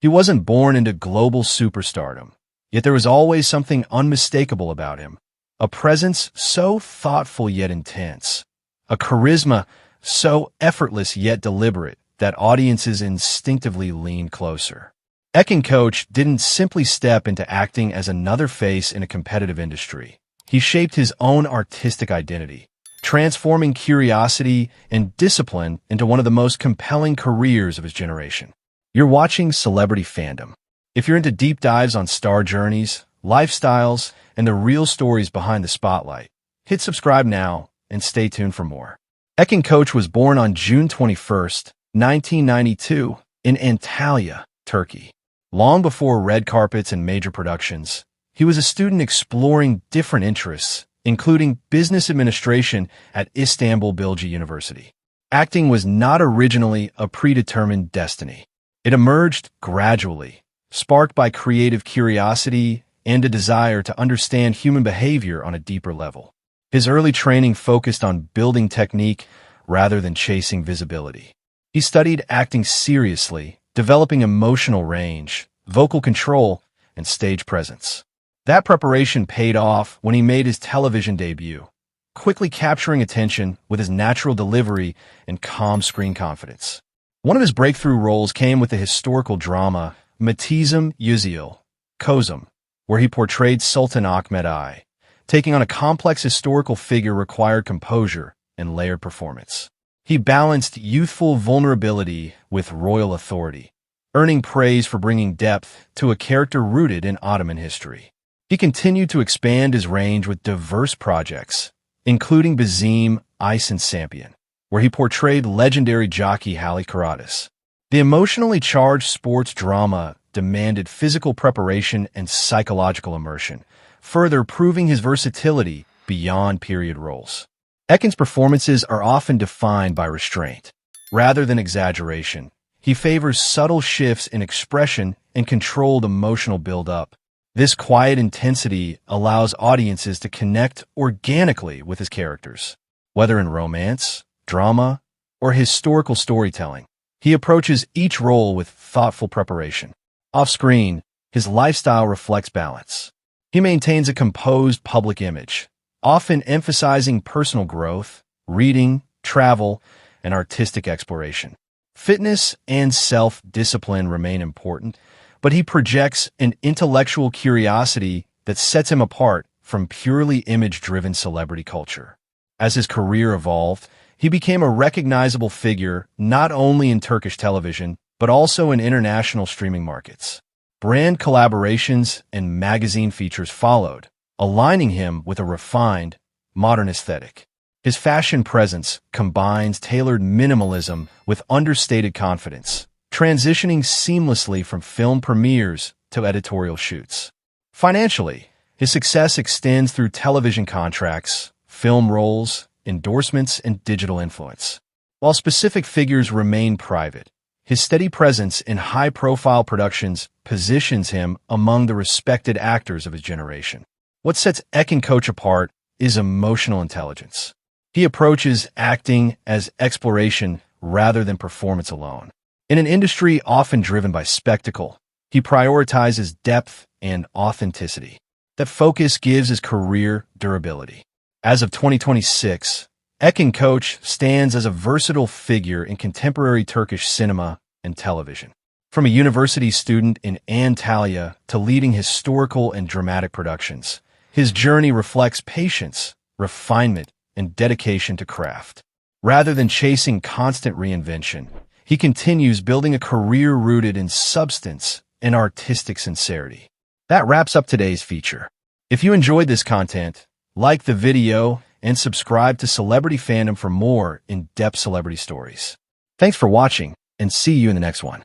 He wasn't born into global superstardom, yet there was always something unmistakable about him. A presence so thoughtful yet intense. A charisma so effortless yet deliberate that audiences instinctively leaned closer. Ekin Koç didn't simply step into acting as another face in a competitive industry. He shaped his own artistic identity, transforming curiosity and discipline into one of the most compelling careers of his generation. You're watching Celebrity Fandom. If you're into deep dives on star journeys, lifestyles, and the real stories behind the spotlight, hit subscribe now and stay tuned for more. Ekin Koç was born on June 21st, 1992, in Antalya, Turkey. Long before red carpets and major productions, he was a student exploring different interests, including business administration at Istanbul Bilgi University. Acting was not originally a predetermined destiny. It emerged gradually, sparked by creative curiosity and a desire to understand human behavior on a deeper level. His early training focused on building technique rather than chasing visibility. He studied acting seriously, developing emotional range, vocal control, and stage presence. That preparation paid off when he made his television debut, quickly capturing attention with his natural delivery and calm screen confidence. One of his breakthrough roles came with the historical drama Matizm Yüzyıl, Kozum, where he portrayed Sultan Ahmed I. Taking on a complex historical figure required composure and layered performance. He balanced youthful vulnerability with royal authority, earning praise for bringing depth to a character rooted in Ottoman history. He continued to expand his range with diverse projects, including Bizim Ice and Sampion, where he portrayed legendary jockey Halle Karatis. The emotionally charged sports drama demanded physical preparation and psychological immersion, further proving his versatility beyond period roles. Ekin's performances are often defined by restraint. Rather than exaggeration, he favors subtle shifts in expression and controlled emotional build-up. This quiet intensity allows audiences to connect organically with his characters. Whether in romance, drama, or historical storytelling, he approaches each role with thoughtful preparation. Off-screen, his lifestyle reflects balance. He maintains a composed public image, often emphasizing personal growth, reading, travel, and artistic exploration. Fitness and self-discipline remain important, but he projects an intellectual curiosity that sets him apart from purely image-driven celebrity culture. As his career evolved, he became a recognizable figure not only in Turkish television, but also in international streaming markets. Brand collaborations and magazine features followed, aligning him with a refined, modern aesthetic. His fashion presence combines tailored minimalism with understated confidence, transitioning seamlessly from film premieres to editorial shoots. Financially, his success extends through television contracts, film roles, endorsements, and digital influence. While specific figures remain private, his steady presence in high-profile productions positions him among the respected actors of his generation. What sets Ekin Koç apart is emotional intelligence. He approaches acting as exploration rather than performance alone. In an industry often driven by spectacle, he prioritizes depth and authenticity. That focus gives his career durability. As of 2026, Ekin Koç stands as a versatile figure in contemporary Turkish cinema and television. From a university student in Antalya to leading historical and dramatic productions, his journey reflects patience, refinement, and dedication to craft. Rather than chasing constant reinvention, he continues building a career rooted in substance and artistic sincerity. That wraps up today's feature. If you enjoyed this content, like the video and subscribe to Celebrity Fandom for more in-depth celebrity stories. Thanks for watching, and see you in the next one.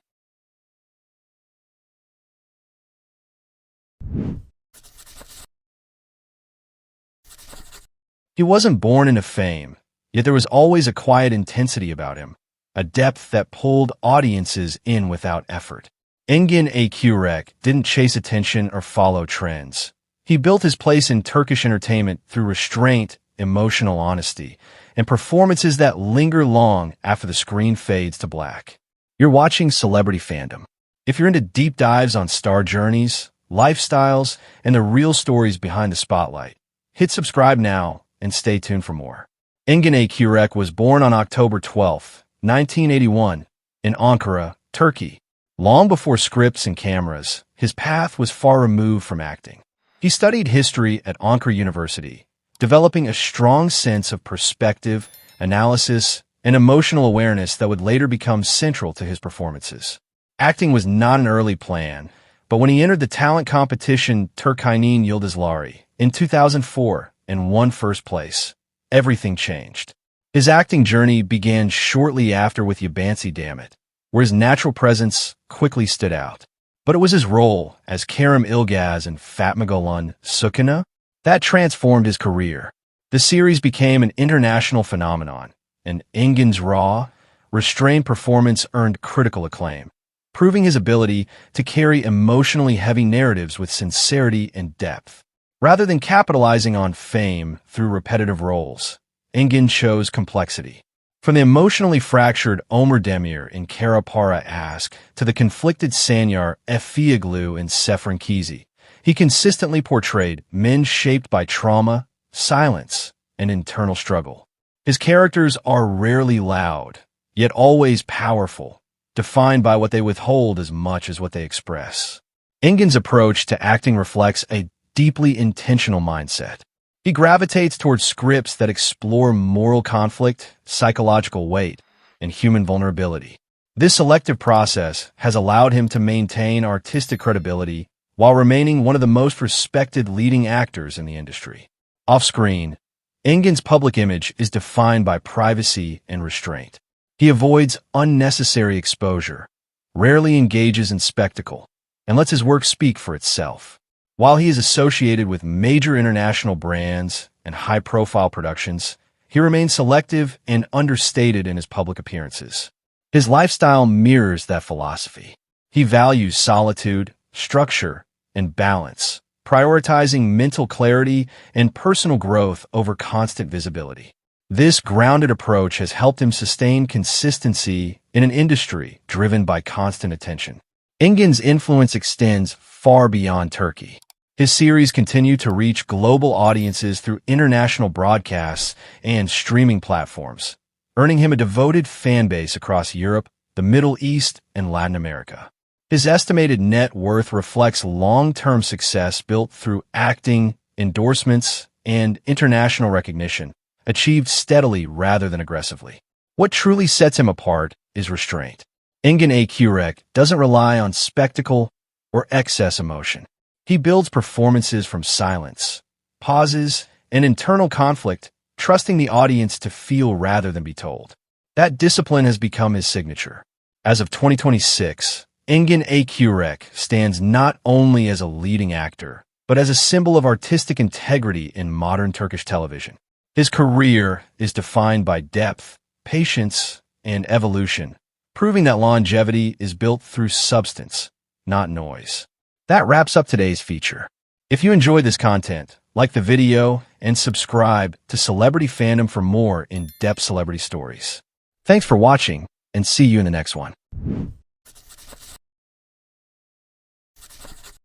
He wasn't born into fame, yet there was always a quiet intensity about him, a depth that pulled audiences in without effort. Engin Akyürek didn't chase attention or follow trends. He built his place in Turkish entertainment through restraint, emotional honesty, and performances that linger long after the screen fades to black. You're watching Celebrity Fandom. If you're into deep dives on star journeys, lifestyles, and the real stories behind the spotlight, hit subscribe now and stay tuned for more. Engin Akyürek was born on October 12, 1981, in Ankara, Turkey. Long before scripts and cameras, his path was far removed from acting. He studied history at Ankara University, developing a strong sense of perspective, analysis, and emotional awareness that would later become central to his performances. Acting was not an early plan, but when he entered the talent competition Turkish Yıldızları in 2004 and won first place, everything changed. His acting journey began shortly after with Yabansi Dammit, where his natural presence quickly stood out. But it was his role as Kerem Ilgaz in Fatma Gül'ün Sukuna that transformed his career. The series became an international phenomenon, and Engin's raw, restrained performance earned critical acclaim, proving his ability to carry emotionally heavy narratives with sincerity and depth. Rather than capitalizing on fame through repetitive roles, Engin chose complexity. From the emotionally fractured Ömer Demir in Kara Para Ask to the conflicted Sanyar Effioglu in Sefrankizi, he consistently portrayed men shaped by trauma, silence, and internal struggle. His characters are rarely loud, yet always powerful, defined by what they withhold as much as what they express. Engin's approach to acting reflects a deeply intentional mindset. He gravitates towards scripts that explore moral conflict, psychological weight, and human vulnerability. This selective process has allowed him to maintain artistic credibility while remaining one of the most respected leading actors in the industry. Off-screen, Engin's public image is defined by privacy and restraint. He avoids unnecessary exposure, rarely engages in spectacle, and lets his work speak for itself. While he is associated with major international brands and high-profile productions, he remains selective and understated in his public appearances. His lifestyle mirrors that philosophy. He values solitude, structure, and balance, prioritizing mental clarity and personal growth over constant visibility. This grounded approach has helped him sustain consistency in an industry driven by constant attention. Engin's influence extends far beyond Turkey. His series continue to reach global audiences through international broadcasts and streaming platforms, earning him a devoted fan base across Europe, the Middle East, and Latin America. His estimated net worth reflects long-term success built through acting, endorsements, and international recognition, achieved steadily rather than aggressively. What truly sets him apart is restraint. Engin Akyürek doesn't rely on spectacle or excess emotion. He builds performances from silence, pauses, and internal conflict, trusting the audience to feel rather than be told. That discipline has become his signature. As of 2026, Engin Akyürek stands not only as a leading actor, but as a symbol of artistic integrity in modern Turkish television. His career is defined by depth, patience, and evolution, proving that longevity is built through substance, not noise. That wraps up today's feature. If you enjoyed this content, like the video and subscribe to Celebrity Fandom for more in-depth celebrity stories. Thanks for watching, and see you in the next one.